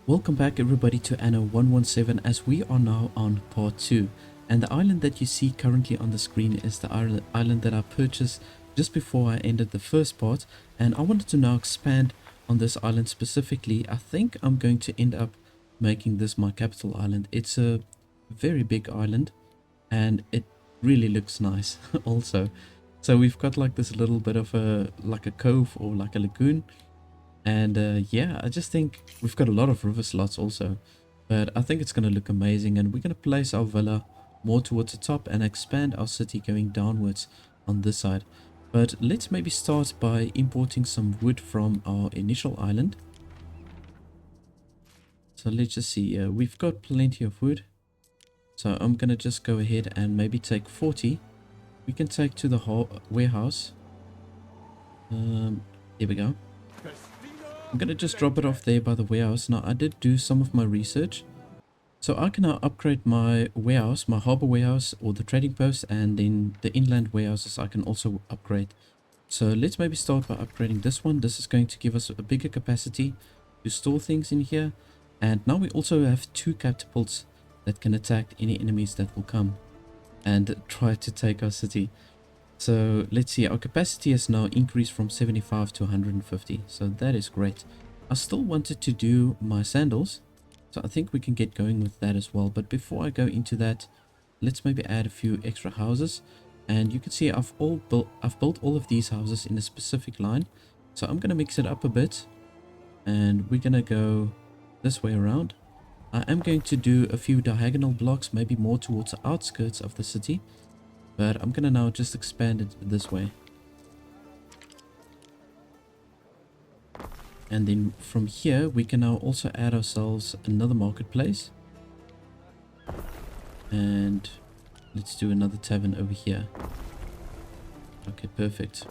Welcome back everybody to Anno 117 as we are now on part 2, and the island that you see currently on the screen is the island that I purchased just before I ended the first part, and I wanted to now expand on this island specifically. I think I'm going to end up making this my capital island. It's a very big island and it really looks nice also. So we've got like this little bit of a cove or like a lagoon. And yeah, I just think we've got a lot of river slots also. But I think it's going to look amazing. And we're going to place our villa more towards the top and expand our city going downwards on this side. But let's maybe start by importing some wood from our initial island. So let's just see. We've got plenty of wood. So I'm going to just go ahead and maybe take 40. We can take to the warehouse. Here we go. I'm going to just drop it off there by the warehouse. Now, I did do some of my research. So I can now upgrade my warehouse, my harbor warehouse or the trading post, and then the inland warehouses I can also upgrade. So let's maybe start by upgrading this one. This is going to give us a bigger capacity to store things in here. And now we also have 2 catapults that can attack any enemies that will come and try to take our city. So let's see, our capacity has now increased from 75 to 150, so that is great. I still wanted to do my sandals, so I think we can get going with that as well. But before I go into that, let's maybe add a few extra houses. And you can see I've built all of these houses in a specific line. So I'm going to mix it up a bit, and we're going to go this way around. I am going to do a few diagonal blocks, maybe more towards the outskirts of the city. But I'm going to now just expand it this way. And then from here, we can now also add ourselves another marketplace. And let's do another tavern over here. Okay, perfect.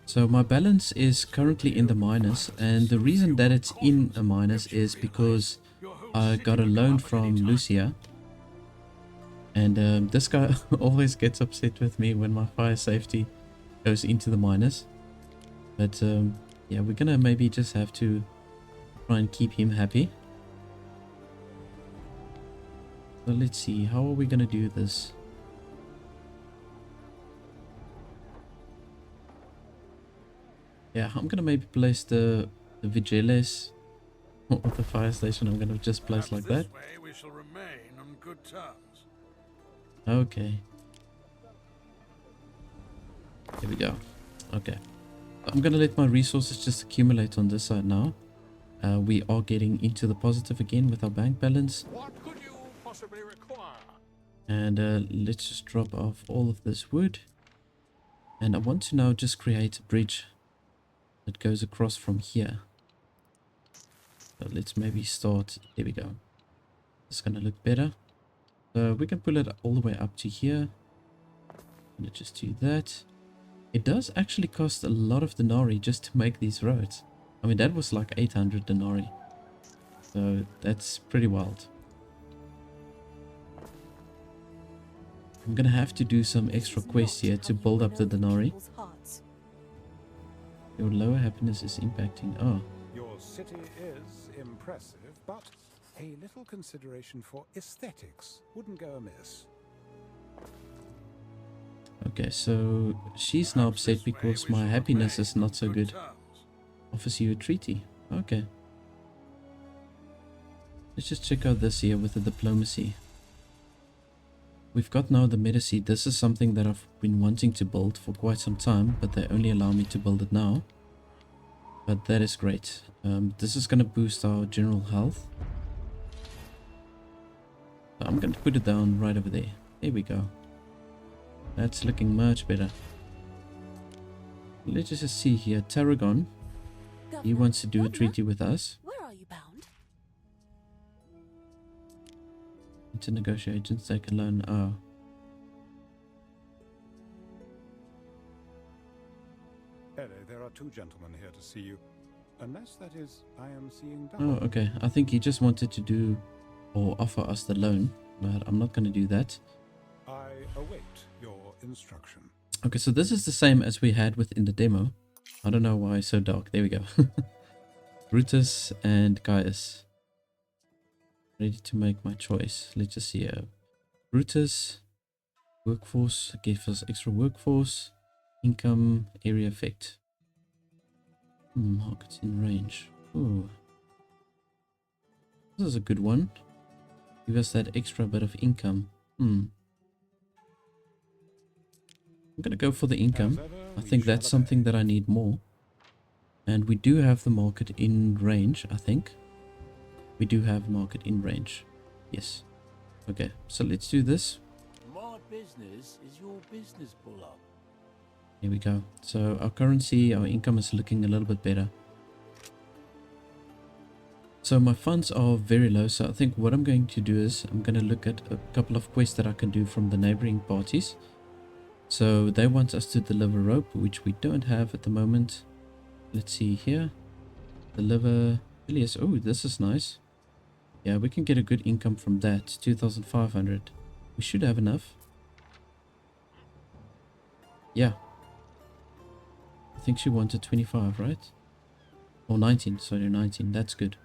So my balance is currently in the minus. And the reason that it's in a minus is because I got a loan from Lucia, and this guy always gets upset with me when my fire safety goes into the minus. But yeah, we're gonna maybe just have to try and keep him happy. So let's see, how are we gonna do this? Yeah, I'm gonna maybe place the Vigiles or the fire station. I'm gonna just place like that. We shall remain on good terms. Okay. Here we go. Okay. I'm gonna let my resources just accumulate on this side now. We are getting into the positive again with our bank balance. What could you possibly require? And let's just drop off all of this wood. And I want to now just create a bridge that goes across from here. So let's maybe start. There we go. It's gonna look better. So we can pull it all the way up to here. Let's just do that. It does actually cost a lot of denarii just to make these roads. I mean, that was like 800 denarii. So that's pretty wild. I'm gonna have to do some extra quests here to build up the denarii. Your lower happiness is impacting. Oh. Your city is impressive, but a little consideration for aesthetics wouldn't go amiss. Okay, so she's now upset because my happiness is not so good. Offers you a treaty. Okay. Let's just check out this here with the diplomacy. We've got now the Medici. This is something that I've been wanting to build for quite some time, but they only allow me to build it now. But that is great. This is going to boost our general health. So I'm going to put it down right over there. There we go. That's looking much better. Let's just see here. Tarragon. He wants to do a treaty with us. Where are you bound? To negotiations, take a loan. Oh. Hello, there are 2 gentlemen here to see you. Unless, that is, I am seeing double. Oh, okay. I think he just wanted to do or offer us the loan, but I'm not going to do that. I await your instruction. Okay, so this is the same as we had within the demo. I don't know why it's so dark. There we go. Brutus and Gaius. Ready to make my choice. Let's just see here. Brutus, workforce, gives us extra workforce, income, area effect. Markets in range. Ooh. This is a good one. Give us that extra bit of income. I'm gonna go for the income. I think that's something that I need more. And we do have the market in range, I think. We do have market in range. Yes. Okay, so let's do this. My business is your business, Buller. Here we go. So our currency, our income is looking a little bit better. So my funds are very low, so I think what I'm going to do is I'm going to look at a couple of quests that I can do from the neighboring parties. So they want us to deliver rope, which we don't have at the moment. Let's see here. Deliver Ilias. Oh, this is nice. Yeah, we can get a good income from that. 2,500. We should have enough. Yeah. I think she wanted 25, right? Or 19. Sorry, 19. That's good.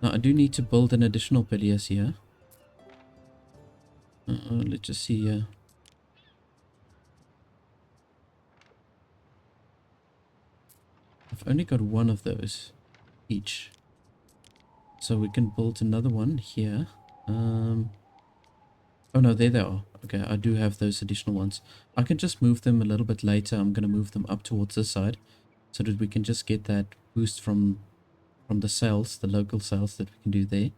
Now, I do need to build an additional Peleus here. Let's just see here. I've only got one of those each. So we can build another one here. Oh no, there they are. Okay, I do have those additional ones. I can just move them a little bit later. I'm going to move them up towards this side so that we can just get that boost from the sales, the local sales that we can do there.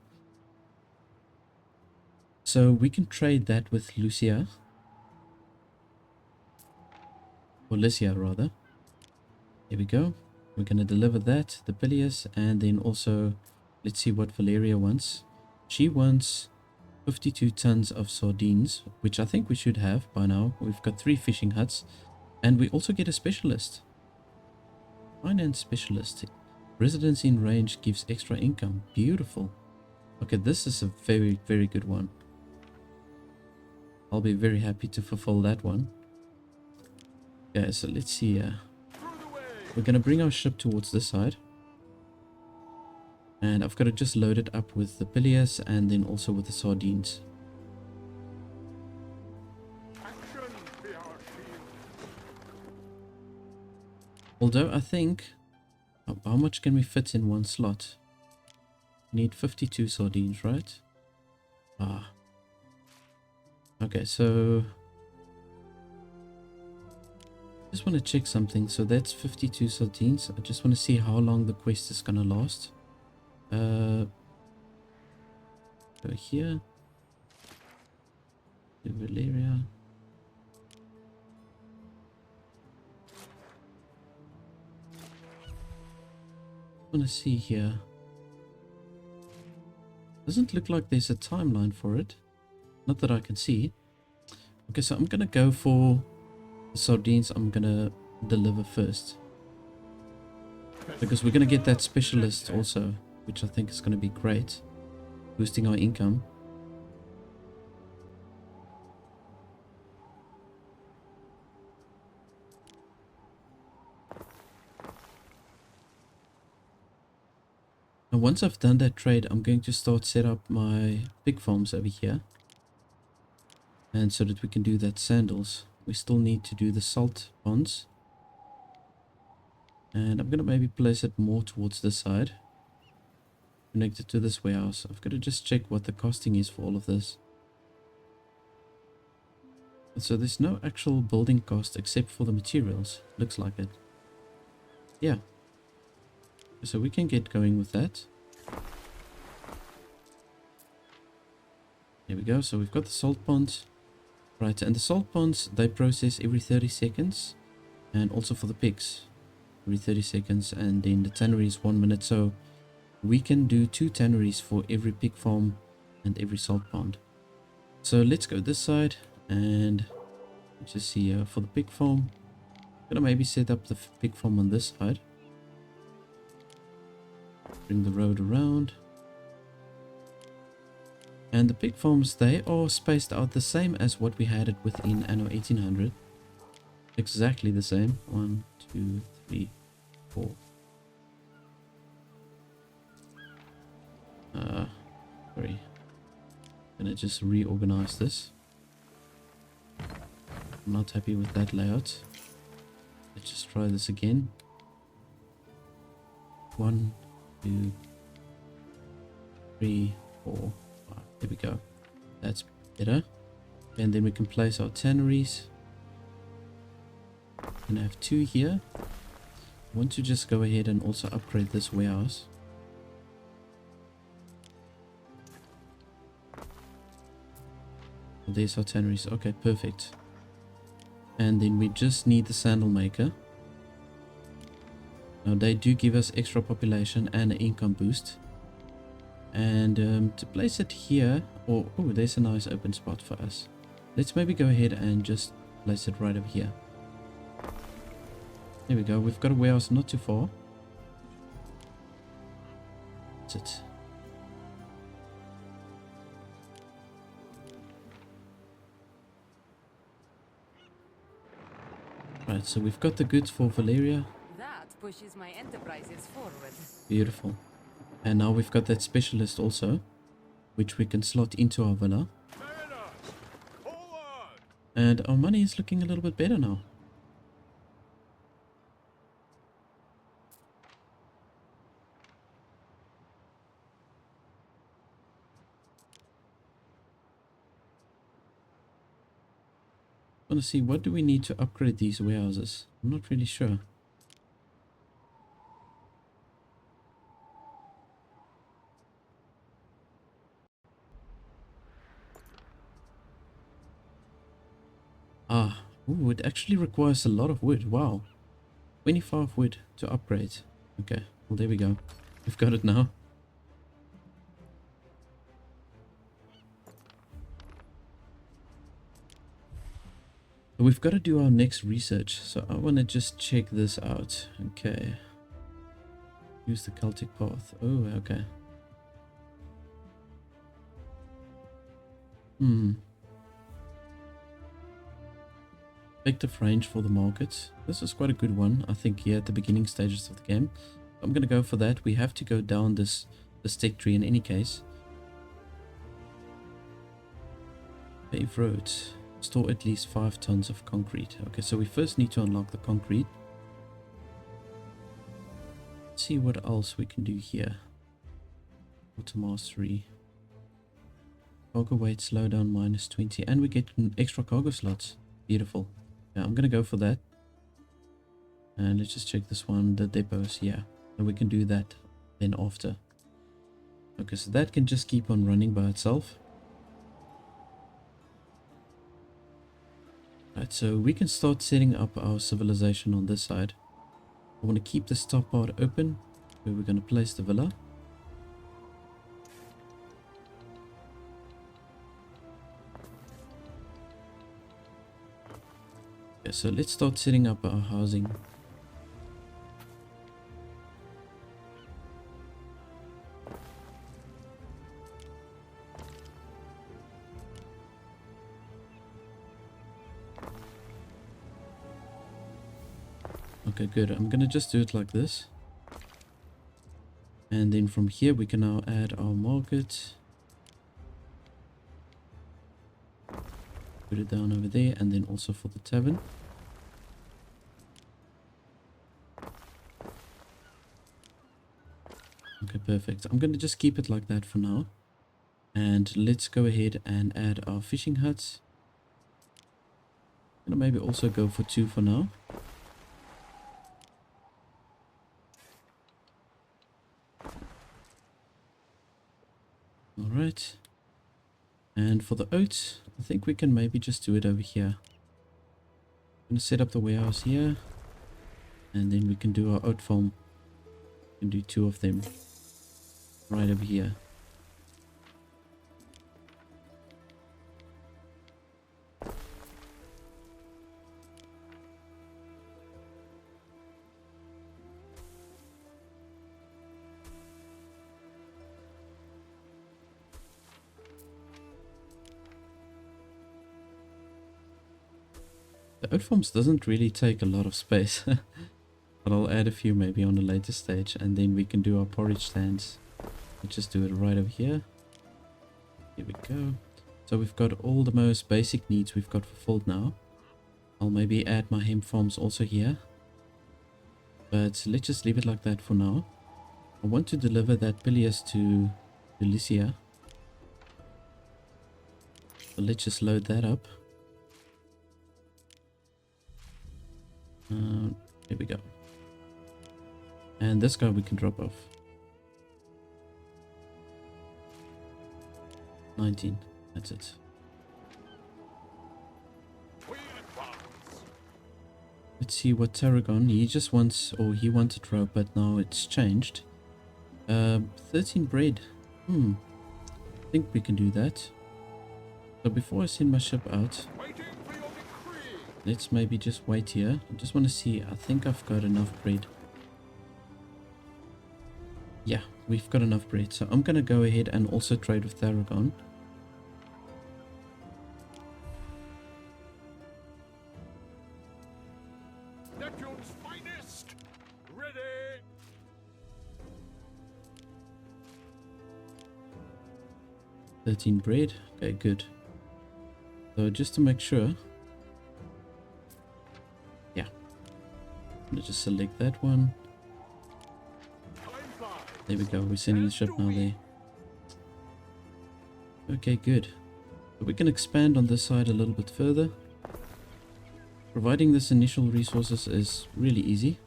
So we can trade that with Lucia. Or Lycia rather. Here we go. We're going to deliver that, the Peleus, and then also, let's see what Valeria wants. She wants 52 tons of sardines, which I think we should have by now. We've got 3 fishing huts, and we also get a specialist. Finance specialist. Residence in range gives extra income. Beautiful. Okay, this is a very, very good one. I'll be very happy to fulfill that one. Okay, so let's see. We're going to bring our ship towards this side. And I've got to just load it up with the Peleus and then also with the sardines. Although I think, how much can we fit in one slot? We need 52 sardines, right? Okay, so I just want to check something. So that's 52 sardines. I just want to see how long the quest is going to last. Go here to Valeria. I want to see here. Doesn't look like there's a timeline for it. Not that I can see. Okay, so I'm gonna go for the sardines. I'm gonna deliver first, because we're gonna get that specialist also, which I think is gonna be great, boosting our income. Now once I've done that trade, I'm going to start set up my pig farms over here. And so that we can do that sandals. We still need to do the salt ponds. And I'm going to maybe place it more towards this side. Connected to this warehouse. I've got to just check what the costing is for all of this. So there's no actual building cost except for the materials. Looks like it. Yeah. So we can get going with that. There we go. So we've got the salt ponds. Right, and the salt ponds, they process every 30 seconds. And also for the pigs, every 30 seconds. And then the tannery is 1 minute. So we can do 2 tanneries for every pig farm and every salt pond. So let's go this side. And let's just see for the pig farm. I'm gonna maybe set up the pig farm on this side. Bring the road around. And the pig farms, they are spaced out the same as what we had it within Anno 1800. exactly the same. 1, 2, 3, 4. Sorry. Gonna just reorganize this. I'm not happy with that layout. Let's just try this again. 1, 2, 3, 4, 5. There we go. That's better. And then we can place our tanneries. And I have 2 here. I want to just go ahead and also upgrade this warehouse. There's our tanneries. Okay, perfect. And then we just need the sandal maker. Now they do give us extra population and an income boost. And to place it here, or oh, there's a nice open spot for us. Let's maybe go ahead and just place it right over here. There we go. We've got a warehouse not too far. That's it. Right, so we've got the goods for Valeria. That pushes my enterprises forward. Beautiful. And now we've got that specialist also, which we can slot into our villa. And our money is looking a little bit better now. I want to see, what do we need to upgrade these warehouses? I'm not really sure. Ah, ooh, it actually requires a lot of wood. Wow. 25 wood to upgrade. Okay, well there we go. We've got it now. We've got to do our next research, so I want to just check this out. Okay. Use the Celtic path. Oh, okay. Effective range for the market. This is quite a good one, I think, here at the beginning stages of the game. I'm going to go for that. We have to go down this tech tree in any case. Pave roads. Store at least 5 tons of concrete. Okay, so we first need to unlock the concrete. Let's see what else we can do here. Water mastery. Cargo weight slowdown -20. And we get extra cargo slots. Beautiful. Yeah, I'm gonna go for that. And let's just check this one, the depots. Yeah, and we can do that then after. Okay, so that can just keep on running by itself. Right, so we can start setting up our civilization on this side. I want to keep this top part open, where we're going to place the villa. Okay, so let's start setting up our housing. Okay, good. I'm gonna just do it like this. And then from here we can now add our market. Put it down over there, and then also for the tavern. Okay, perfect. I'm gonna just keep it like that for now. And let's go ahead and add our fishing huts. I'm gonna maybe also go for 2 for now. Alright, and for the oats, I think we can maybe just do it over here. I'm going to set up the warehouse here, and then we can do our oat farm. We can do 2 of them right over here. The oat farms doesn't really take a lot of space. But I'll add a few maybe on a later stage, and then we can do our porridge stands. Let's just do it right over here. Here we go. So we've got all the most basic needs we've got fulfilled now. I'll maybe add my hemp farms also here. But let's just leave it like that for now. I want to deliver that Pilius to Lycia. So let's just load that up. Here we go. And this guy we can drop off. 19. That's it. Let's see what Tarragon, he just wants, or he wanted rope, but now it's changed. 13 bread. I think we can do that. So before I send my ship out, let's maybe just wait here. I just want to see, I think I've got enough bread. Yeah, we've got enough bread. So I'm going to go ahead and also trade with Tarragon. Neptune's finest! Ready! 13 bread. Okay, good. So just to make sure. Yeah. I'm going to just select that one. There we go, we're sending the ship now there. Okay, good. So we can expand on this side a little bit further. Providing this initial resources is really easy.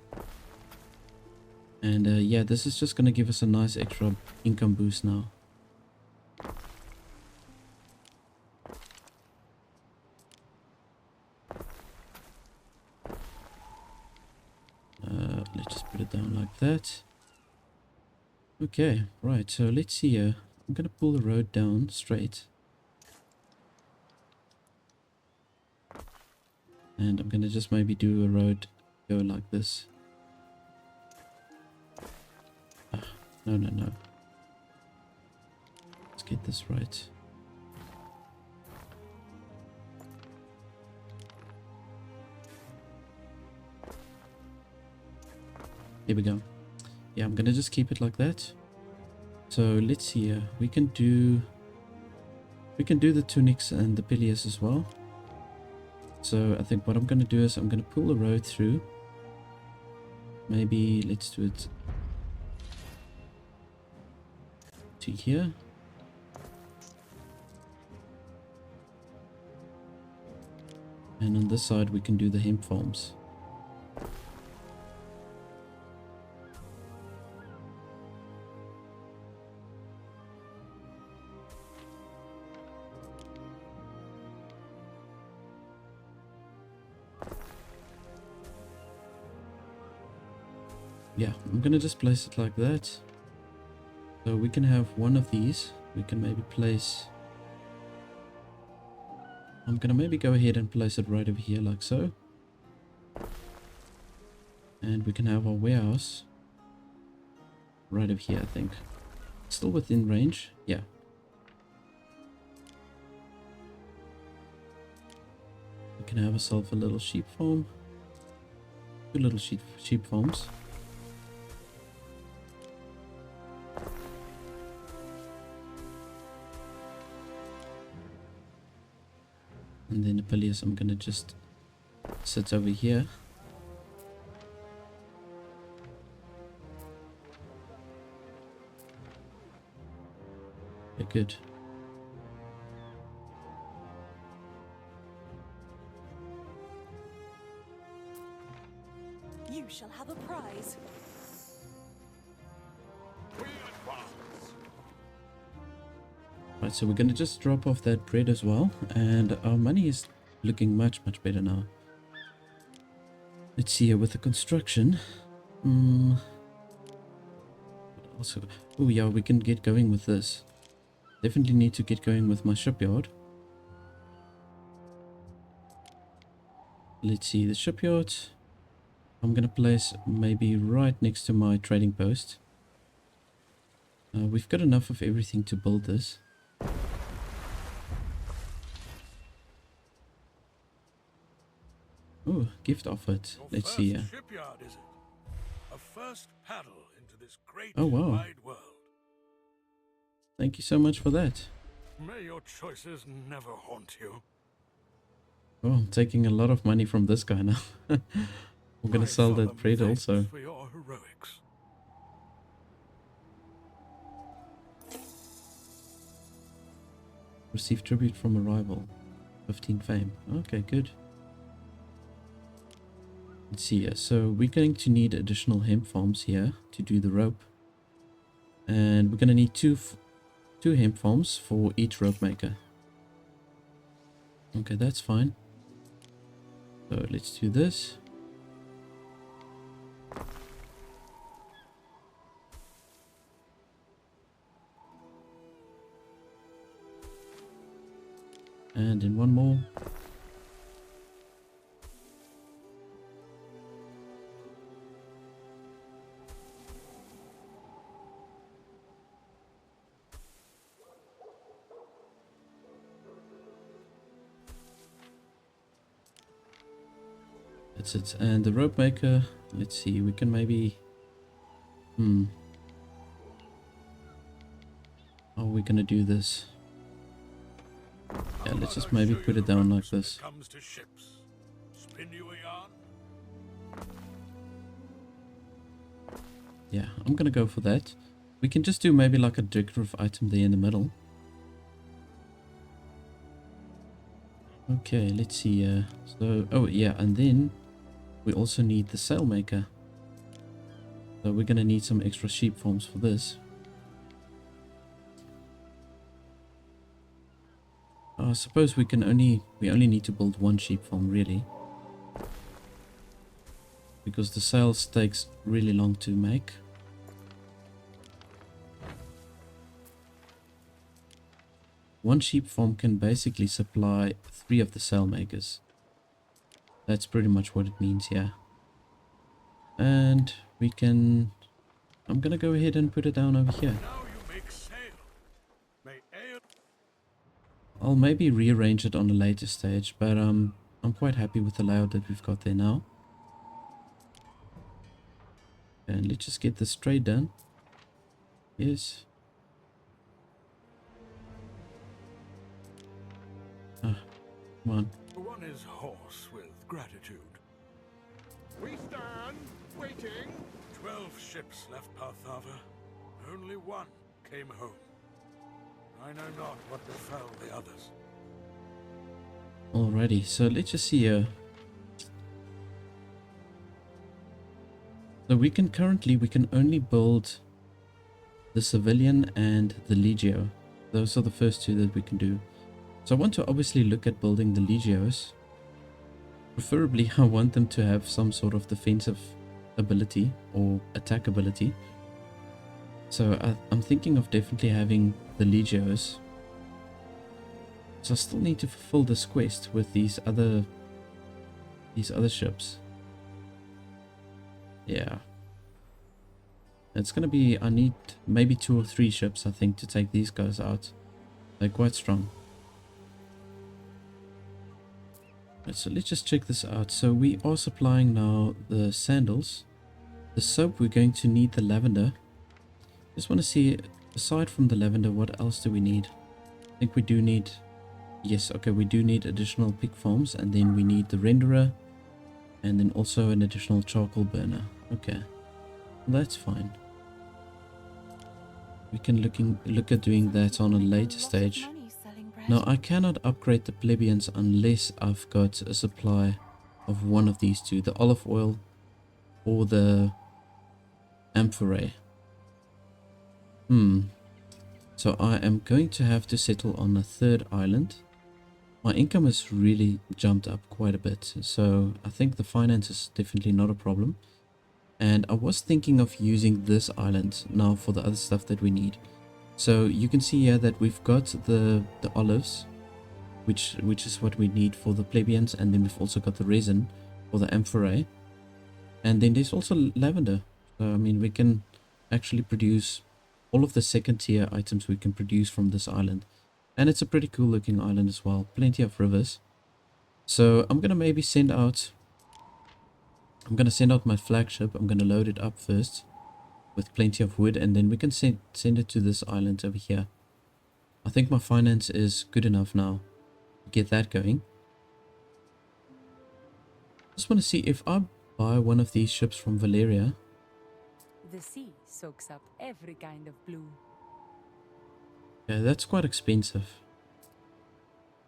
And yeah, this is just going to give us a nice extra income boost now. Let's just put it down like that. Okay, right, so let's see here. I'm going to pull the road down straight. And I'm going to just maybe do a road go like this. No. Let's get this right. Here we go. Yeah, I'm gonna just keep it like that. So let's see here. We can do the tunics and the Pilius as well. So I think what I'm gonna do is I'm gonna pull the road through. Maybe let's do it to here. And on this side we can do the hemp farms. Yeah, I'm gonna just place it like that. So we can have one of these. We can maybe place... I'm gonna maybe go ahead and place it right over here like so. And we can have our warehouse right over here, I think. Still within range, yeah. We can have ourselves a little sheep farm. Two little sheep farms. And then the Pilius I'm gonna just sit over here. Okay, good. You shall have a prize. Right, so we're gonna just drop off that bread as well, and our money is looking much better now. Let's see here with the construction. Also, oh yeah, we can get going with this. Definitely need to get going with my shipyard. Let's see, the shipyard I'm gonna place maybe right next to my trading post. We've got enough of everything to build this. gift offered. Your Let's first see here. shipyard, is it? A first paddle into this great Oh, wow. wide world. Thank you so much for that. May your choices never haunt you. Oh, I'm taking a lot of money from this guy now. We're gonna My sell that solemn bread thanks also. for your heroics. Receive tribute from a rival. 15 fame. Okay, good. Let's see here. So we're going to need additional hemp farms here to do the rope. And we're gonna need two hemp farms for each rope maker. Okay, that's fine. So let's do this. And then one more. That's it. And the rope maker, let's see, we can maybe... How are we gonna do this? Yeah, let's just maybe put it down like this. Comes to ships. Spin you a yarn. Yeah, I'm gonna go for that. We can just do maybe like a decorative item there in the middle. Okay, let's see. So, oh yeah, and then we also need the sail maker. So we're gonna need some extra sheep farms for this. I suppose we only need to build one sheep farm really, because the sails takes really long to make. One sheep farm can basically supply 3 of the sail makers. That's pretty much what it means here. And we can... I'm gonna go ahead and put it down over here. Now you make sail. May ale I'll maybe rearrange it on a later stage, but I'm quite happy with the layout that we've got there now. And let's just get this trade done. Yes. Ah, come on. one is hoarse with gratitude. We stand waiting. 12 ships left Partharva. Only one came home. I know not what befell the others. Alrighty, so let's just see here. So we can only build the civilian and the legio. Those are the first 2 that we can do. So I want to obviously look at building the legios. Preferably I want them to have some sort of defensive ability or attack ability. So I'm thinking of definitely having the legios. So I still need to fulfill this quest with these other ships. Yeah. It's gonna be, I need maybe 2 or 3 ships I think to take these guys out. They're quite strong. Right, so let's just check this out. So we are supplying now the sandals. The soap, we're going to need the lavender. Just want to see, aside from the lavender, what else do we need? I think we do need... Yes, okay, we do need additional pig farms, and then we need the renderer, and then also an additional charcoal burner. Okay, that's fine. We can look at doing that on a later stage. Now, I cannot upgrade the plebeians unless I've got a supply of one of these 2, the olive oil or the amphorae. So I am going to have to settle on a 3rd island. My income has really jumped up quite a bit, so I think the finance is definitely not a problem. And I was thinking of using this island now for the other stuff that we need. So you can see here that we've got the olives, which is what we need for the plebeians, and then we've also got the resin for the amphorae. And then there's also lavender. So I mean, we can actually produce all of the 2nd tier items we can produce from this island. And it's a pretty cool looking island as well. Plenty of rivers. So I'm gonna maybe send out I'm going to send out my flagship. I'm going to load it up first with plenty of wood, and then we can send it to this island over here. I think my finance is good enough now to get that going. Just want to see if I buy one of these ships from Valeria. The sea soaks up every kind of blue. Yeah, that's quite expensive.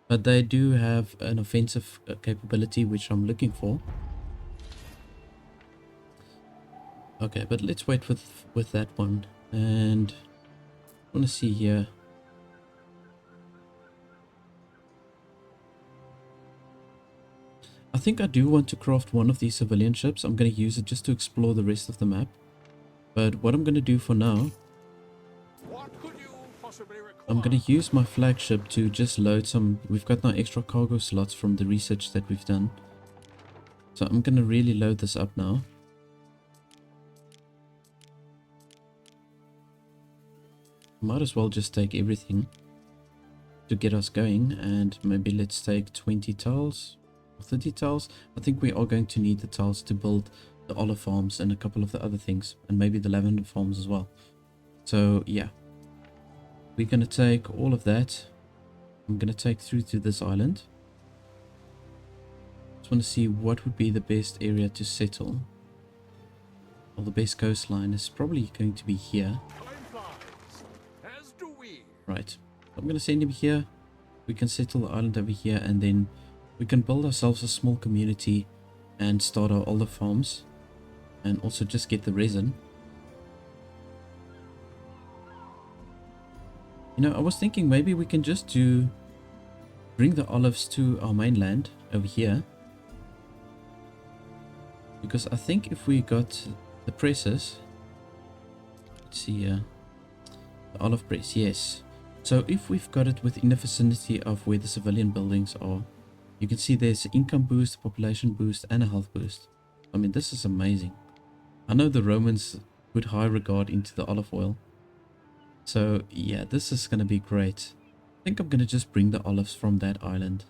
But they do have an offensive capability, which I'm looking for. Okay, but let's wait with that one. And I want to see here. I think I do want to craft one of these civilian ships. I'm going to use it just to explore the rest of the map. But what I'm going to do for now, I'm going to use my flagship to just load some. We've got now extra cargo slots from the research that we've done. So I'm going to really load this up now. Might as well just take everything to get us going, and maybe let's take 20 tiles or 30 tiles. I think we are going to need the tiles to build the olive farms and a couple of the other things, and maybe the lavender farms as well. So yeah, we're going to take all of that. I'm going to take through to this island. Just want to see what would be the best area to settle. Well, the best coastline is probably going to be here. Right, I'm going to send him here. We can settle the island over here, and then we can build ourselves a small community and start our olive farms, and also just get the resin. You know, I was thinking maybe we can just bring the olives to our mainland over here, because I think if we got the presses, let's see here, the olive press, yes. So if we've got it within the vicinity of where the civilian buildings are, you can see there's an income boost, population boost, and a health boost. I mean, this is amazing. I know the Romans put high regard into the olive oil. So yeah, this is going to be great. I think I'm going to just bring the olives from that island.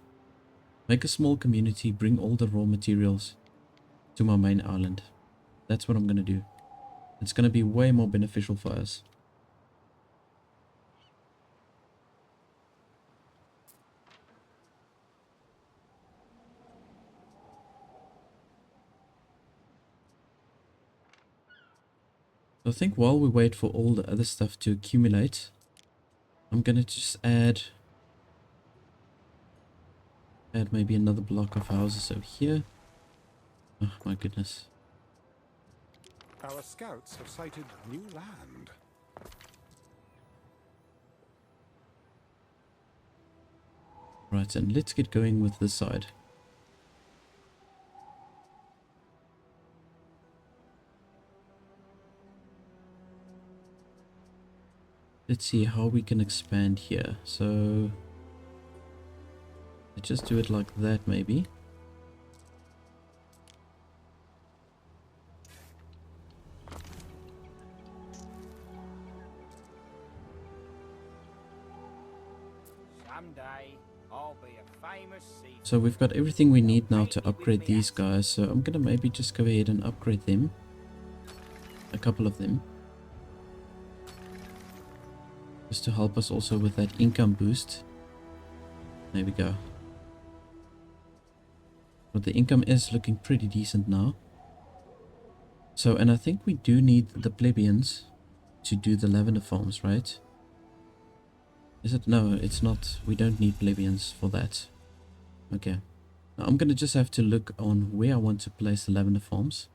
Make a small community, bring all the raw materials to my main island. That's what I'm going to do. It's going to be way more beneficial for us. So I think while we wait for all the other stuff to accumulate, I'm going to just add maybe another block of houses over here. Oh my goodness. Our scouts have sighted new land. Right, and let's get going with this side. Let's see how we can expand here. So let's just do it like that maybe. Someday I'll be a famous sea. So we've got everything we need now to upgrade these guys. So I'm gonna maybe just go ahead and upgrade them. A couple of them. Just to help us also with that income boost. There we go. But the income is looking pretty decent now. So, and I think we do need the plebeians to do the lavender farms, right? Is it? No, it's not. We don't need plebeians for that. Okay. Now I'm gonna just have to look on where I want to place the lavender farms.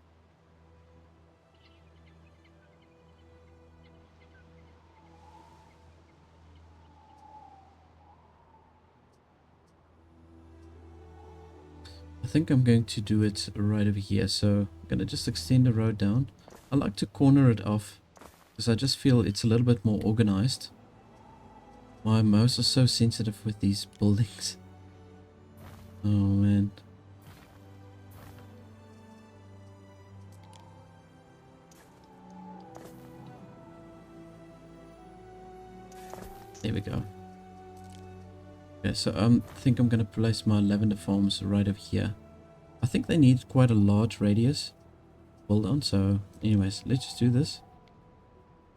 I think I'm going to do it right over here. So I'm going to just extend the road down. I like to corner it off because I just feel it's a little bit more organized. My mouse is so sensitive with these buildings. Oh man. There we go. Okay, so I think I'm going to place my lavender farms right over here. I think they need quite a large radius build on. So anyways, let's just do this.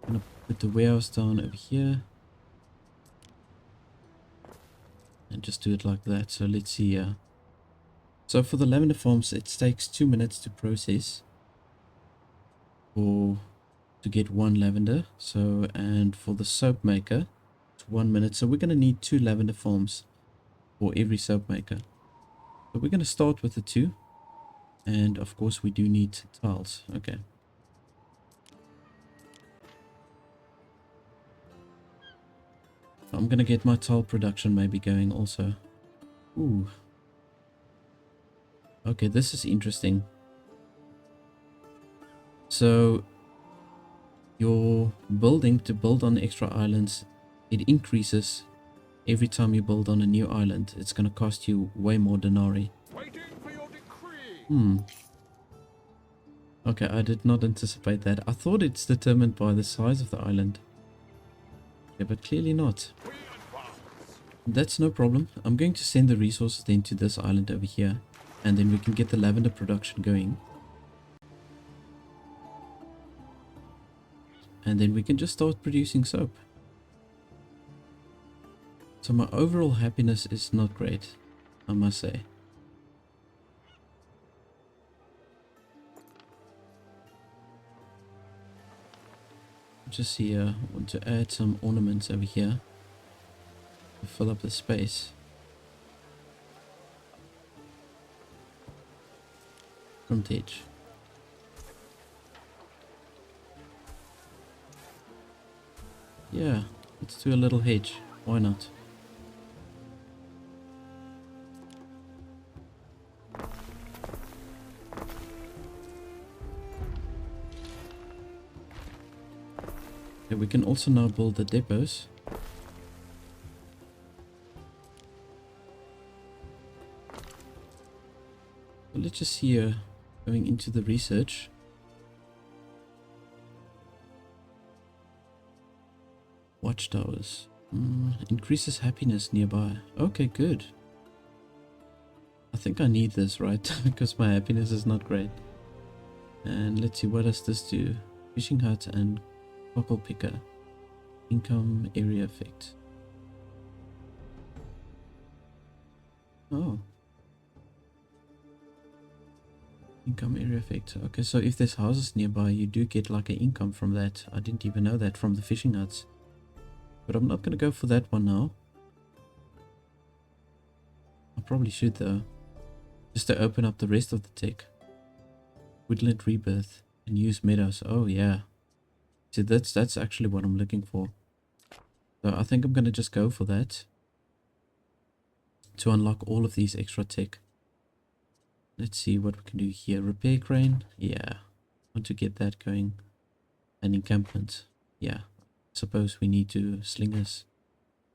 I'm gonna put the warehouse down over here. And just do it like that. So let's see here. So for the lavender farms, it takes 2 minutes to process. Or to get 1 lavender. So, and for the soap maker, it's 1 minute. So we're going to need 2 lavender farms for every soap maker. So we're going to start with the 2. And of course we do need tiles. Okay. I'm going to get my tile production maybe going also. Ooh. Okay, this is interesting. So your building to build on extra islands, it increases every time you build on a new island. It's going to cost you way more denarii. Waiting for your decree. Okay, I did not anticipate that. I thought it's determined by the size of the island. Okay, but clearly not. We advance. That's no problem. I'm going to send the resources then to this island over here. And then we can get the lavender production going. And then we can just start producing soap. So my overall happiness is not great, I must say. Just here, I want to add some ornaments over here to fill up the space. Front edge. Yeah, let's do a little hedge. Why not? Okay, we can also now build the depots. So let's just see here, going into the research. Watchtowers. Increases happiness nearby. Okay, good. I think I need this, right? Because my happiness is not great. And let's see, what does this do? Fishing hut and cockle picker. Income area effect. Oh. Income area effect. Okay, so if there's houses nearby, you do get like an income from that. I didn't even know that from the fishing huts. But I'm not going to go for that one now. I probably should though. Just to open up the rest of the tech. Woodland rebirth and use meadows. Oh yeah. See, that's actually what I'm looking for. So I think I'm going to just go for that. To unlock all of these extra tech. Let's see what we can do here. Repair crane. Yeah. I want to get that going. And encampment. Yeah. Suppose we need to slingers.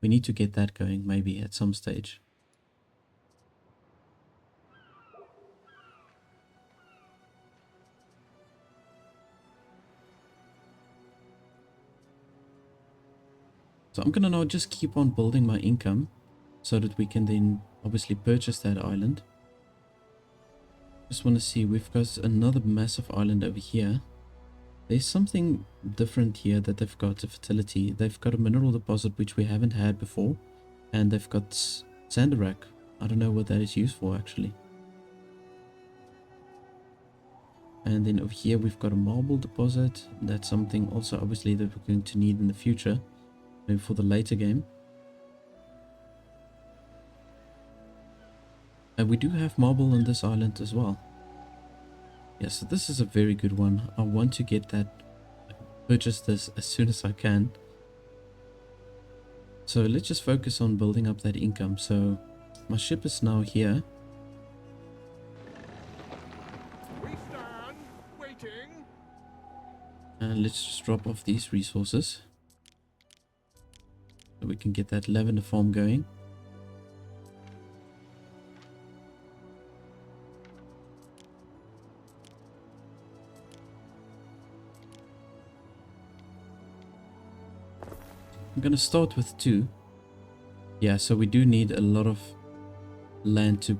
We need to get that going maybe at some stage. So I'm gonna now just keep on building my income so that we can then obviously purchase that island. Just want to see, we've got another massive island over here. There's something different here that they've got, a fertility. They've got a mineral deposit which we haven't had before. And they've got sandarak. I don't know what that is used for actually. And then over here we've got a marble deposit. That's something also obviously that we're going to need in the future. Maybe for the later game. And we do have marble on this island as well. Yeah, so this is a very good one. I want to get that, purchase this as soon as I can. So let's just focus on building up that income. So my ship is now here. We stand, waiting. And let's just drop off these resources. So we can get that lavender farm going. I'm gonna start with 2. Yeah, so we do need a lot of land to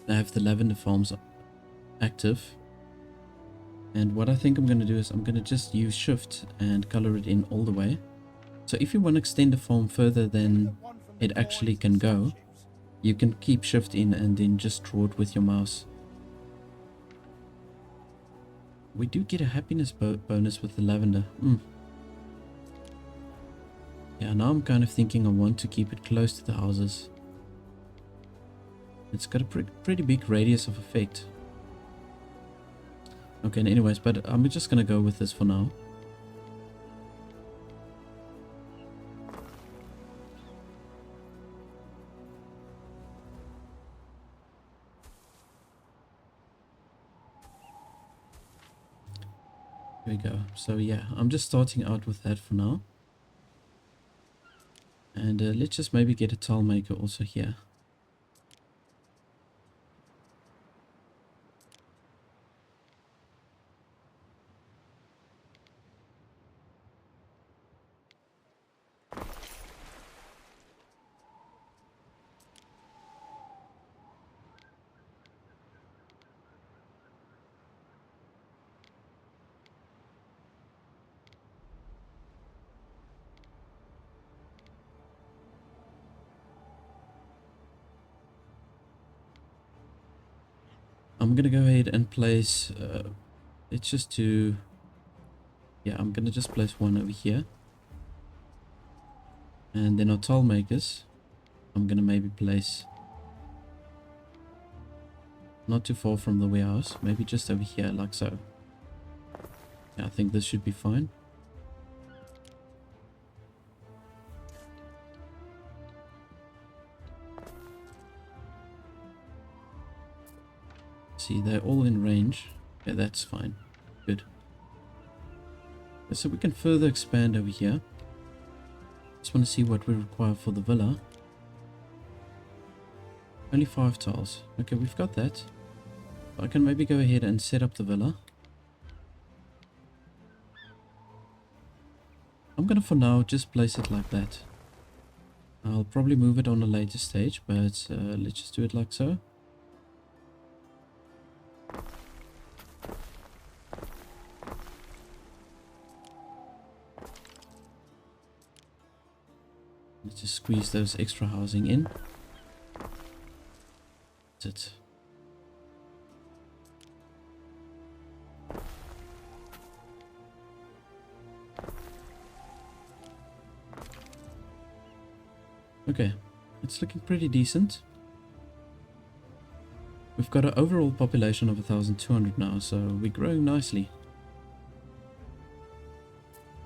have the lavender farms active. And what I think I'm going to do is I'm going to just use shift and color it in all the way. So if you want to extend the farm further than it actually can go, you can keep shift in and then just draw it with your mouse. We do get a happiness bonus with the lavender. Yeah, now I'm kind of thinking I want to keep it close to the houses. It's got a pretty big radius of effect. Okay, anyways, but I'm just gonna go with this for now. Here we go. So yeah, I'm just starting out with that for now. And let's just maybe get a tile maker also here. I'm gonna go ahead and place, it's just to, yeah, I'm gonna just place one over here. And then our tile makers, I'm gonna maybe place not too far from the warehouse, maybe just over here like so. Yeah, I think this should be fine. See, they're all in range. Yeah, that's fine. Good. So we can further expand over here. Just want to see what we require for the villa. Only 5 tiles. Okay, we've got that. I can maybe go ahead and set up the villa. I'm gonna for now just place it like that. I'll probably move it on a later stage, but let's just do it like so. Let's just squeeze those extra housing in. That's it. Okay, it's looking pretty decent. We've got an overall population of 1,200 now, so we're growing nicely.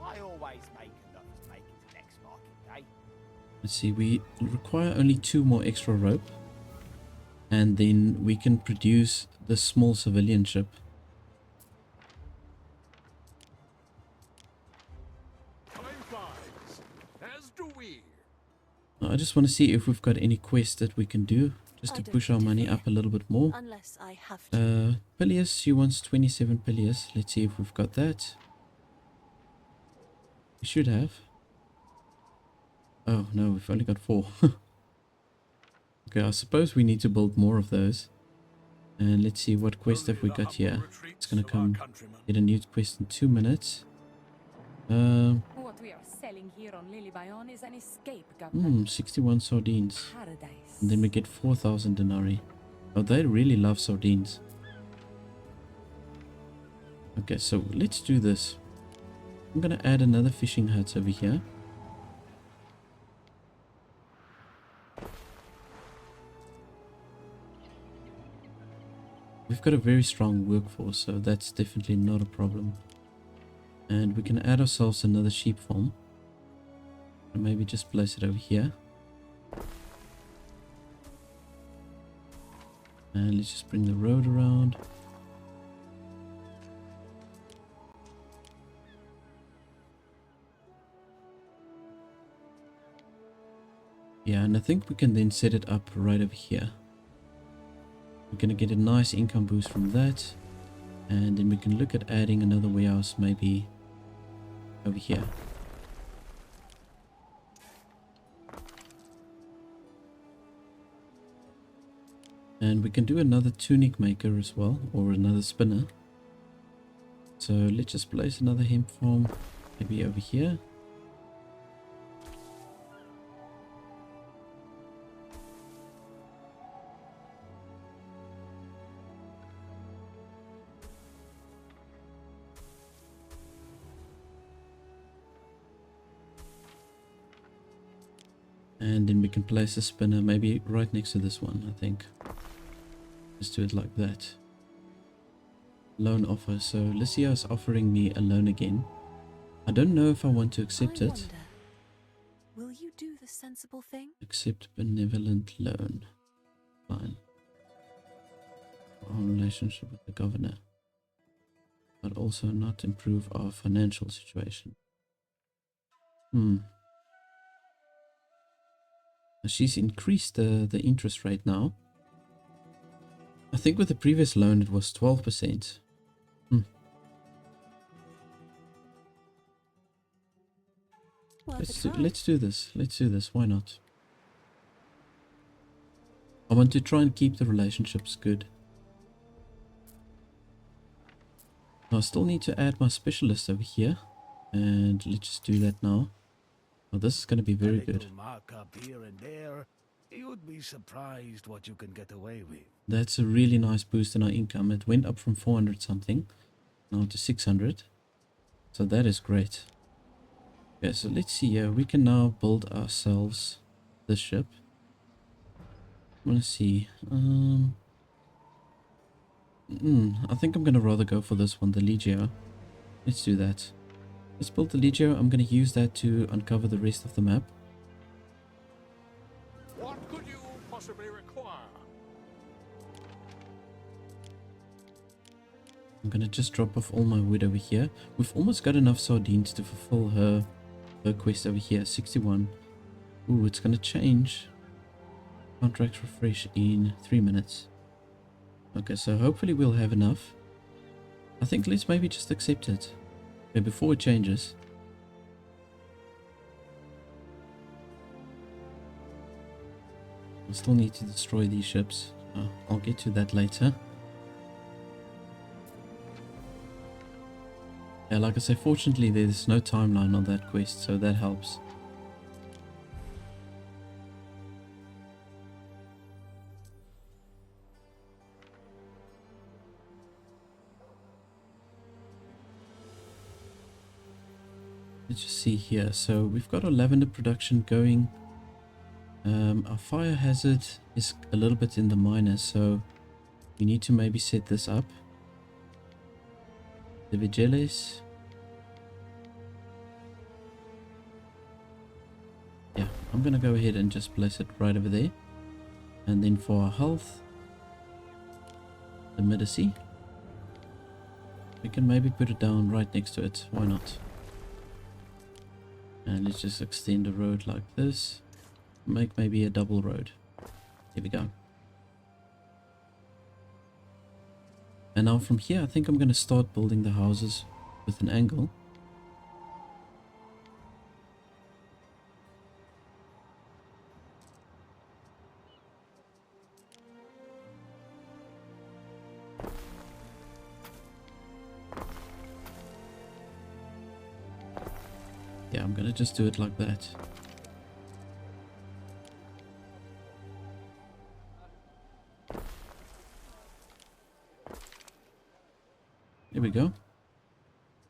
I always make enough to make it to next market day. Let's see, we require only 2 more extra rope. And then we can produce the small civilian ship. Time flies, as do we. I just want to see if we've got any quests that we can do, just to push our money up a little bit more. Unless I have to. Pilius, she wants 27 Pilius. Let's see if we've got that. We should have. Oh no, we've only got 4. Okay, I suppose we need to build more of those. And let's see, what quest have we got here? It's gonna come get a new quest in 2 minutes. What we are selling here on Lily Bayon is an escape, Governor. 61 sardines. Paradise. And then we get 4,000 denarii. Oh, they really love sardines. Okay, so let's do this. I'm gonna add another fishing hut over here. We've got a very strong workforce, so that's definitely not a problem. And we can add ourselves another sheep farm. And maybe just place it over here. And let's just bring the road around. Yeah, and I think we can then set it up right over here. We're going to get a nice income boost from that. And then we can look at adding another warehouse maybe over here. And we can do another tunic maker as well, or another spinner. So let's just place another hemp farm maybe over here. And then we can place a spinner maybe right next to this one, I think. Just do it like that. Loan offer. So Lycia is offering me a loan again. I don't know if I want to accept I it. wonder, will you do the sensible thing? Accept benevolent loan. Fine. Our relationship with the governor. But also not improve our financial situation. She's increased the interest rate now. I think with the previous loan it was 12%. Let's do this. Let's do this. Why not? I want to try and keep the relationships good. Now I still need to add my specialist over here. And let's just do that now. Oh, this is going to be very good. Markup here and there, you'd be surprised what you can get away with. That's a really nice boost in our income. It went up from 400 something now to 600. So that is great. Okay, so let's see here. We can now build ourselves this ship. I want to see. I think I'm going to rather go for this one, the Legio. Let's do that. Let's build the Legio. I'm going to use that to uncover the rest of the map. What could you possibly require? I'm going to just drop off all my wood over here. We've almost got enough sardines to fulfill her quest over here. 61. Ooh, it's going to change. Contracts refresh in 3 minutes. Okay, so hopefully we'll have enough. I think let's maybe just accept it. Okay, before it changes. I still need to destroy these ships. I'll get to that later. Yeah, like I say, fortunately there's no timeline on that quest, so that helps. Let's just see here. So we've got our lavender production going. Our fire hazard is a little bit in the minus, so we need to maybe set this up. The Vigiles. Yeah, I'm gonna go ahead and just place it right over there. And then for our health, the Medici. We can maybe put it down right next to it. Why not? And let's just extend the road like this. Make maybe a double road. Here we go. And now from here, I think I'm going to start building the houses with an angle. Yeah, I'm going to just do it like that. There we go.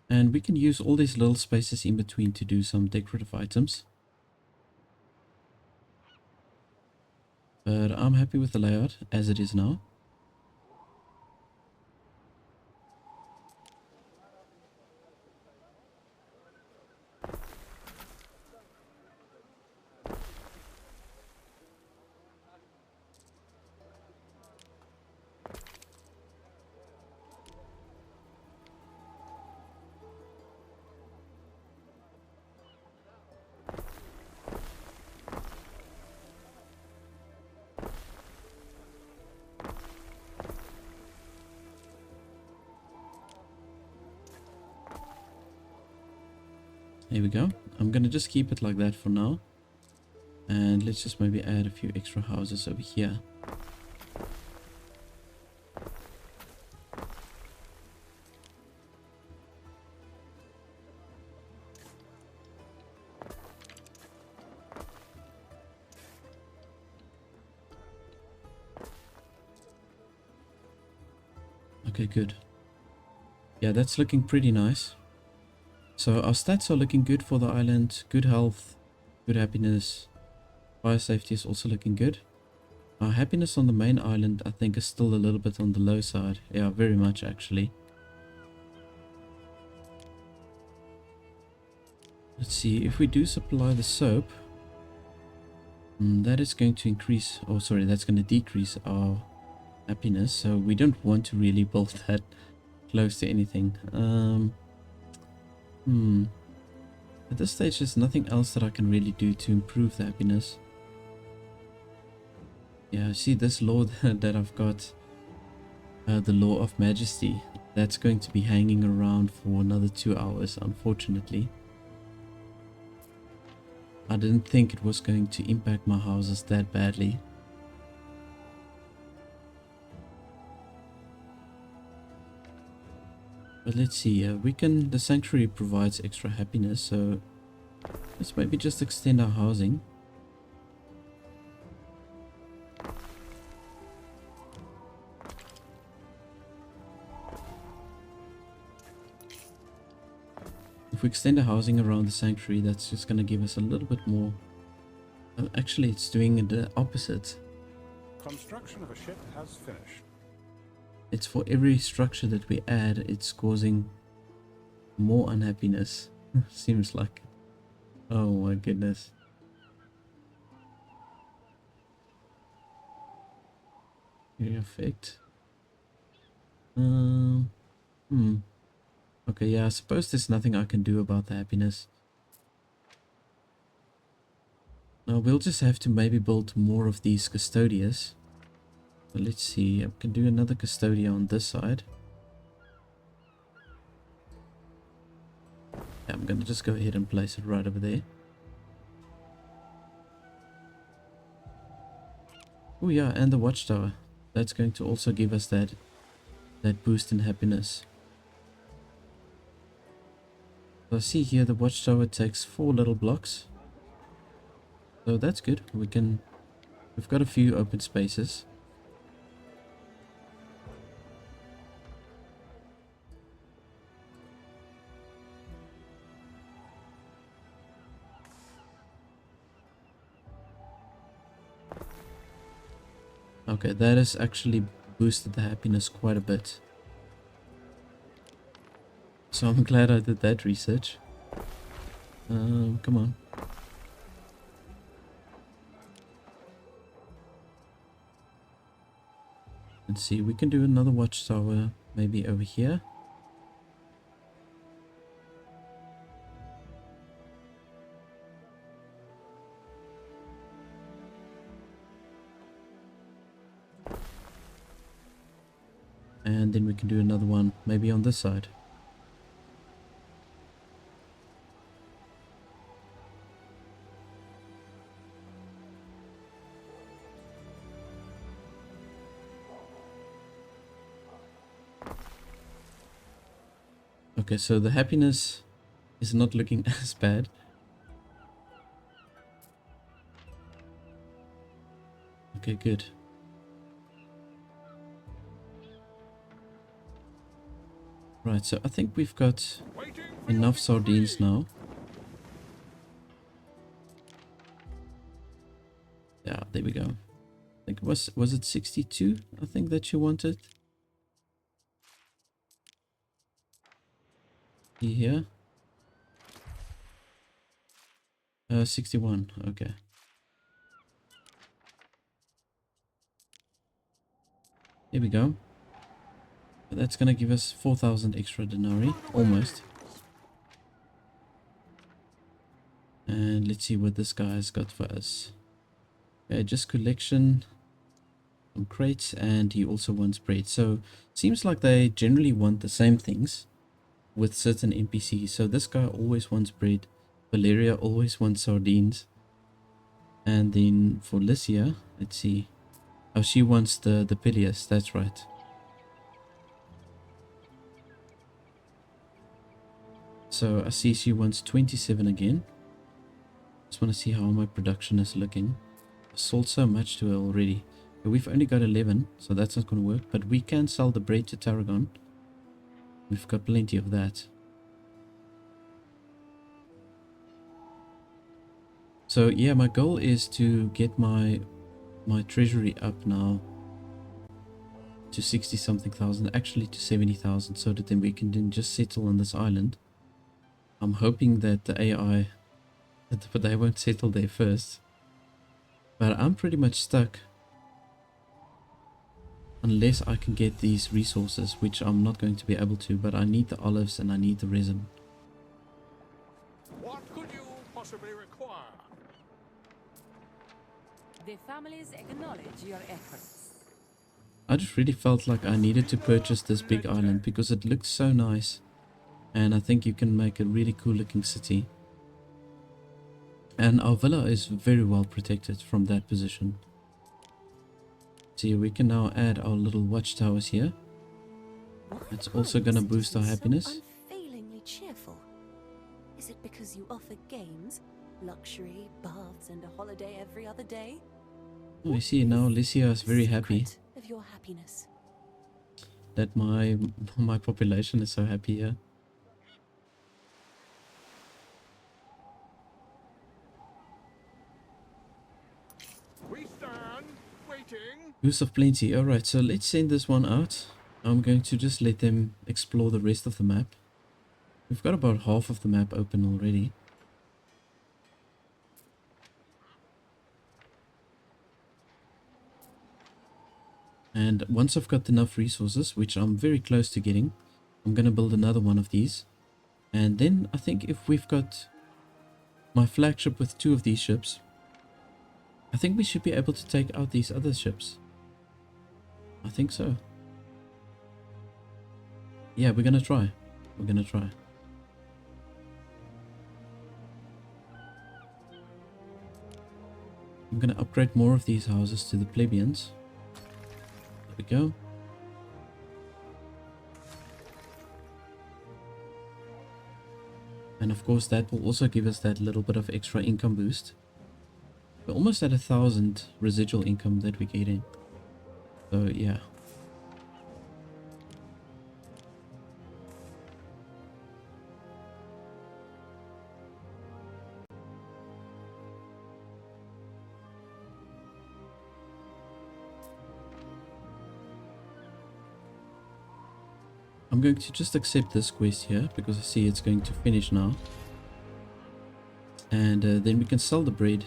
And we can use all these little spaces in between to do some decorative items. But I'm happy with the layout as it is now. There we go. I'm gonna just keep it like that for now. And let's just maybe add a few extra houses over here. Okay, good. Yeah, that's looking pretty nice. So our stats are looking good for the island. Good health, good happiness. Fire safety is also looking good. Our happiness on the main island, I think, is still a little bit on the low side. Yeah, very much actually. Let's see, if we do supply the soap, that is going to increase, oh sorry, that's going to decrease our happiness. So we don't want to really build that close to anything. At this stage, there's nothing else that I can really do to improve the happiness. Yeah, see this law that I've got, the Law of Majesty, that's going to be hanging around for another 2 hours, unfortunately. I didn't think it was going to impact my houses that badly. But let's see, the sanctuary provides extra happiness, so let's maybe just extend our housing. If we extend the housing around the sanctuary, that's just going to give us a little bit more. Actually, it's doing the opposite. Construction of a ship has finished. It's for every structure that we add, it's causing more unhappiness. Seems like. Oh my goodness. Area effect. Okay, yeah, I suppose there's nothing I can do about the happiness. Now we'll just have to maybe build more of these custodians. So let's see, I can do another custodia on this side. Yeah, I'm gonna just go ahead and place it right over there. Oh yeah, and the watchtower. That's going to also give us that boost in happiness. So I see here the watchtower takes 4 little blocks. So that's good. We've got a few open spaces. Okay, that has actually boosted the happiness quite a bit. So I'm glad I did that research. Come on. Let's see, we can do another watchtower maybe over here. And then we can do another one maybe on this side. Okay, so the happiness is not looking as bad. Okay, good. Right, so I think we've got enough sardines now. Yeah, there we go. I think was it 62? I think that you wanted. Here. 61. Okay. Here we go. That's gonna give us 4,000 extra denarii, almost. And let's see what this guy's got for us. Okay, just collection, some crates, and he also wants bread. So seems like they generally want the same things with certain NPCs. So this guy always wants bread. Valeria always wants sardines. And then for Lycia, let's see. Oh, she wants the Pilius, that's right. So I see she wants 27 again. Just want to see how my production is looking. I sold so much to her already. We've only got 11, so that's not going to work. But we can sell the bread to Tarragon. We've got plenty of that. So yeah, my goal is to get my treasury up now to 60 something thousand, actually to 70,000, so that then we can then just settle on this island. I'm hoping that the AI, that they won't settle there first. But I'm pretty much stuck unless I can get these resources, which I'm not going to be able to, but I need the olives and I need the resin. What could you possibly require? The families acknowledge your efforts. I just really felt like I needed to purchase this big island because it looked so nice. And I think you can make a really cool looking city. And our villa is very well protected from that position. See, we can now add our little watchtowers here. It's also going to boost our happiness. So unfailingly cheerful. Is it because you offer games, luxury, baths, and a holiday every other day? Oh, you see, now Alicia is very happy of your happiness. that my population is so happy here. We stand waiting. Goose of Plenty. Alright, so let's send this one out. I'm going to just let them explore the rest of the map. We've got about half of the map open already. And once I've got enough resources, which I'm very close to getting, I'm going to build another one of these. And then I think if we've got my flagship with 2 of these ships, I think we should be able to take out these other ships. I think so. Yeah, we're going to try. We're going to try. I'm going to upgrade more of these houses to the plebeians. There we go. And of course that will also give us that little bit of extra income boost. We're almost at 1,000 residual income that we're getting. So yeah. I'm going to just accept this quest here because I see it's going to finish now. And then we can sell the bread.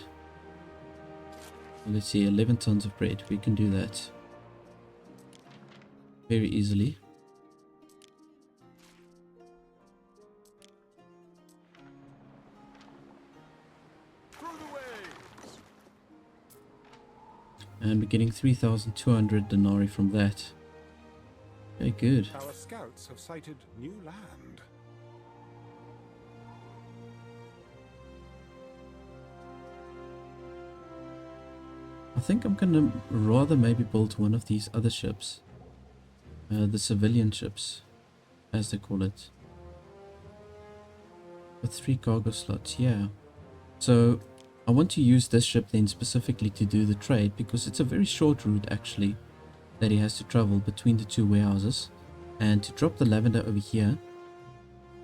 Let's see, 11 tons of bread. We can do that very easily. Through the waves. And we're getting 3,200 denarii from that. Okay, good. Our scouts have sighted new land. I think I'm gonna rather maybe build one of these other ships. The civilian ships, as they call it. With 3 cargo slots, yeah. So I want to use this ship then specifically to do the trade because it's a very short route actually that he has to travel between the 2 warehouses. And to drop the lavender over here.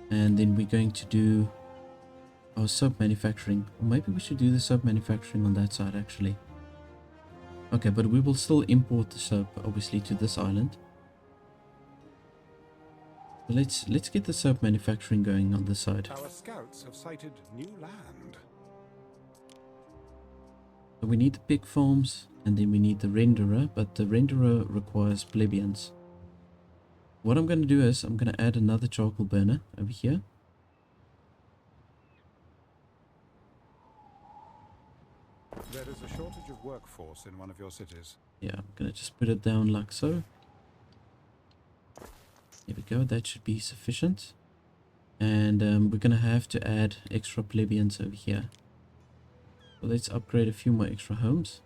And then we're going to do our soap manufacturing. Or maybe we should do the soap manufacturing on that side actually. Okay, but we will still import the soap obviously to this island. So let's get the soap manufacturing going on this side. Our scouts have sighted new land. So we need the pig farms and then we need the renderer, but the renderer requires plebeians. What I'm going to do is I'm going to add another charcoal burner over here. There is a shortage of workforce in one of your cities. Yeah, I'm going to just put it down like so. There we go, that should be sufficient. And we're going to have to add extra plebeians over here. So let's upgrade a few more extra homes.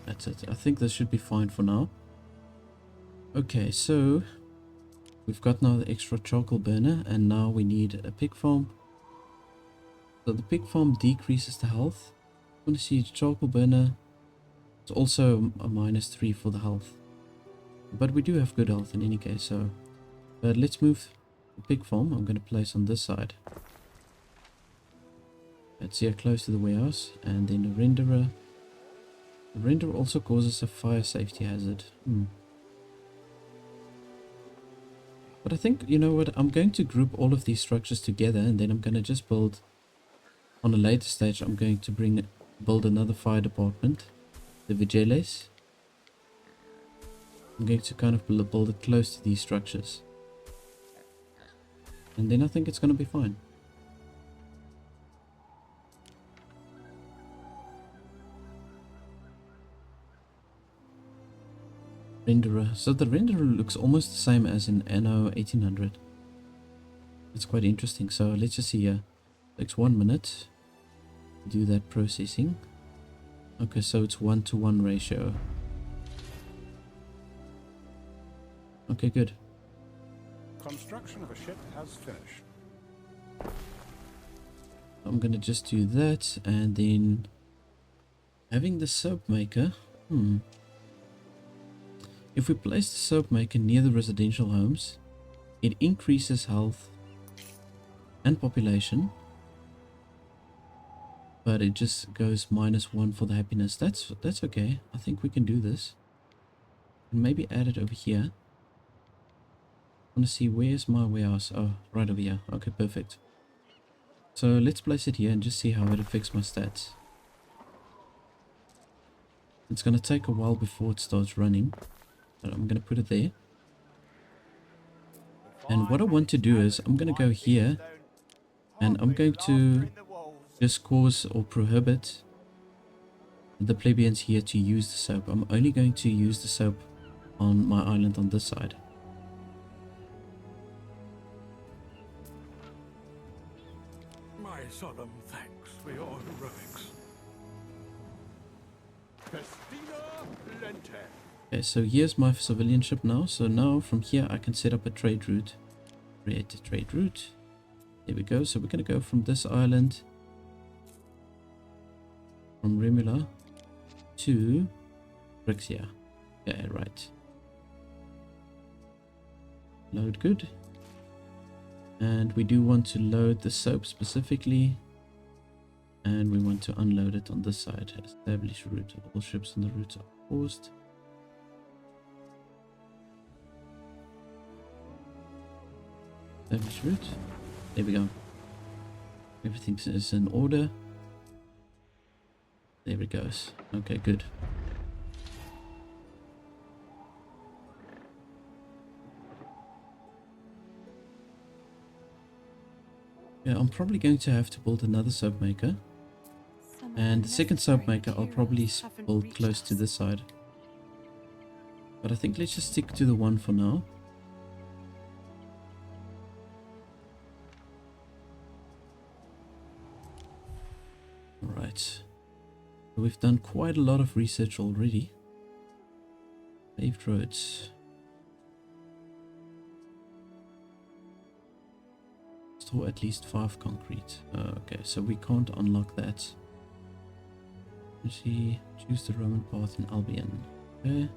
That's it. I think this should be fine for now. Okay, so we've got now the extra charcoal burner, and now we need a pig farm. So the pig farm decreases the health. I want to see the charcoal burner. It's also a -3 for the health. But we do have good health in any case, so... But let's move the pig farm. I'm going to place on this side. It's here close to the warehouse. And then the renderer. The renderer also causes a fire safety hazard. But I think, you know what, I'm going to group all of these structures together, and then I'm going to just build... On a later stage, I'm going to build another fire department. The Vigiles. I'm going to kind of build it close to these structures. And then I think it's going to be fine. Renderer. So the renderer looks almost the same as in Anno 1800. It's quite interesting. So let's just see here. Takes 1 minute to do that processing. Okay, so it's 1-to-1 ratio. Okay, good. Construction of a ship has finished. I'm gonna just do that, and then having the soap maker. If we place the soap maker near the residential homes, it increases health and population, but it just goes -1 for the happiness. That's okay. I think we can do this. And maybe add it over here. I want to see, where's my warehouse? Oh, right over here. Okay, perfect. So let's place it here and just see how it affects my stats. It's going to take a while before it starts running, but I'm going to put it there. And what I want to do is I'm going to go here, and I'm going to just cause or prohibit the plebeians here to use the soap. I'm only going to use the soap on my island on this side. My solemn thanks for your heroics. Festina Lente. Okay, so here's my civilian ship now. So now from here I can set up a trade route. Create a trade route. There we go. So we're going to go from this island, from Remula to Brixia. Yeah, right. Load good. And we do want to load the soap specifically. And we want to unload it on this side. Establish route. All ships on the route are paused. Establish route. There we go. Everything is in order. There it goes. Okay, good. Yeah, I'm probably going to have to build another soap maker. And the second soap maker I'll probably build close to this side. But I think let's just stick to the one for now. Alright. We've done quite a lot of research already. Paved roads. Store at least 5 concrete. Okay, so we can't unlock that. Let's see. Choose the Roman path in Albion. Okay.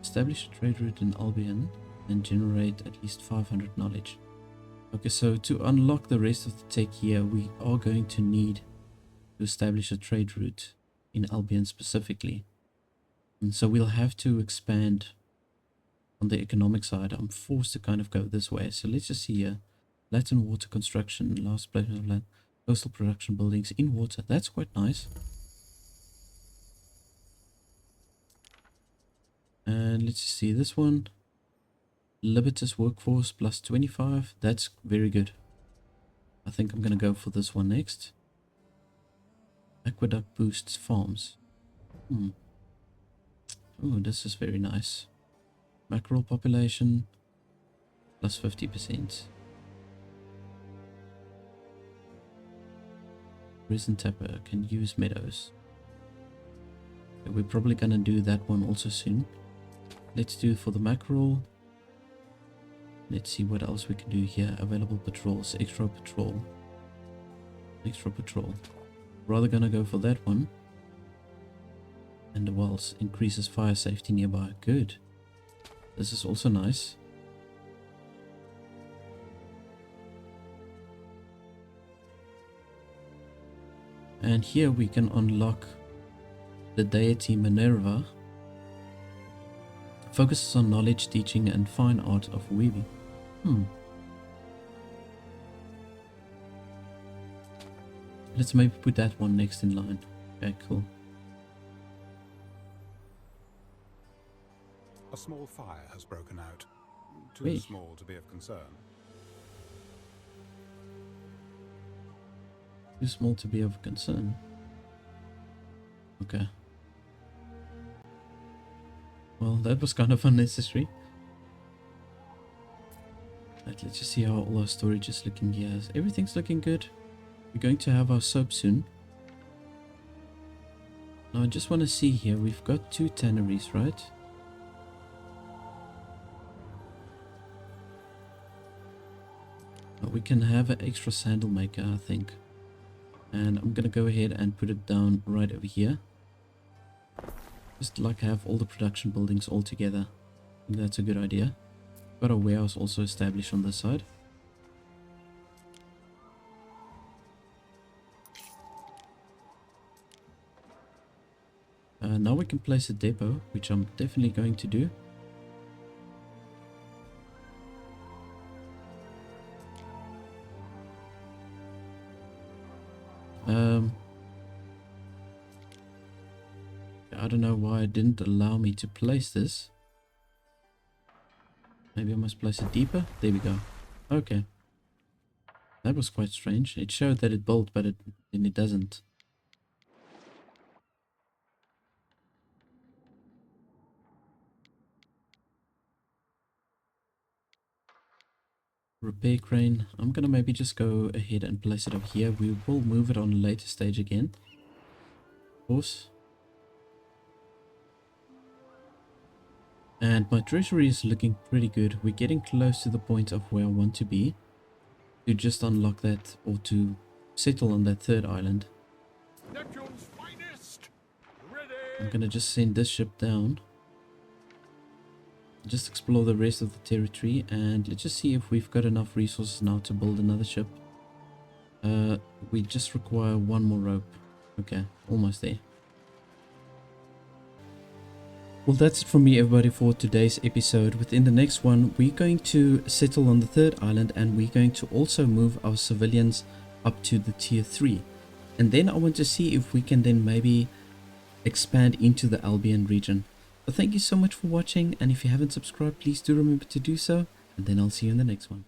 Establish a trade route in Albion and generate at least 500 knowledge. Okay, so to unlock the rest of the tech here, we are going to need to establish a trade route in Albion specifically. And so we'll have to expand on the economic side. I'm forced to kind of go this way. So let's just see here. Latin water construction, last placement of land, coastal production buildings in water. That's quite nice. And let's see this one. Libertas workforce plus 25. That's very good. I think I'm going to go for this one next. Aqueduct boosts farms. Oh, this is very nice. Mackerel population plus 50%. Resin tapper can use meadows. Okay, we're probably going to do that one also soon. let's do for the mackerel. Let's see what else we can do here. Available patrols, extra patrol. Extra patrol. Rather gonna go for that one. And the wells increases fire safety nearby. Good. This is also nice. And here we can unlock the deity Minerva. Focuses on knowledge, teaching, and fine art of weaving. Let's maybe put that one next in line. Okay, cool. A small fire has broken out. Too Wait. small to be of concern. Too small to be of concern. Okay. Well, that was kind of unnecessary. Right, let's just see how all our storage is looking here. Everything's looking good. We're going to have our soap soon. Now I just want to see here. We've got 2 tanneries, right? We can have an extra sandal maker, I think. And I'm gonna go ahead and put it down right over here. Just like have all the production buildings all together. I think that's a good idea. Got a warehouse also established on this side. Now we can place a depot, which I'm definitely going to do. I don't know why it didn't allow me to place this. Maybe I must place it deeper. There we go. Okay. That was quite strange. It showed that it built, but then it doesn't. Repair crane. I'm gonna maybe just go ahead and place it over here. We will move it on a later stage again. Of course. And my treasury is looking pretty good. We're getting close to the point of where I want to be. To just unlock that, or to settle on that 3rd island. Neptune's finest. Ready. I'm gonna just send this ship down. Just explore the rest of the territory, and let's just see if we've got enough resources now to build another ship. We just require 1 more rope. Okay, almost there. Well, that's it from me, everybody, for today's episode. Within the next one, we're going to settle on the 3rd island, and we're going to also move our civilians up to the tier 3. And then I want to see if we can then maybe expand into the Albion region. So thank you so much for watching, and if you haven't subscribed, please do remember to do so, and then I'll see you in the next one.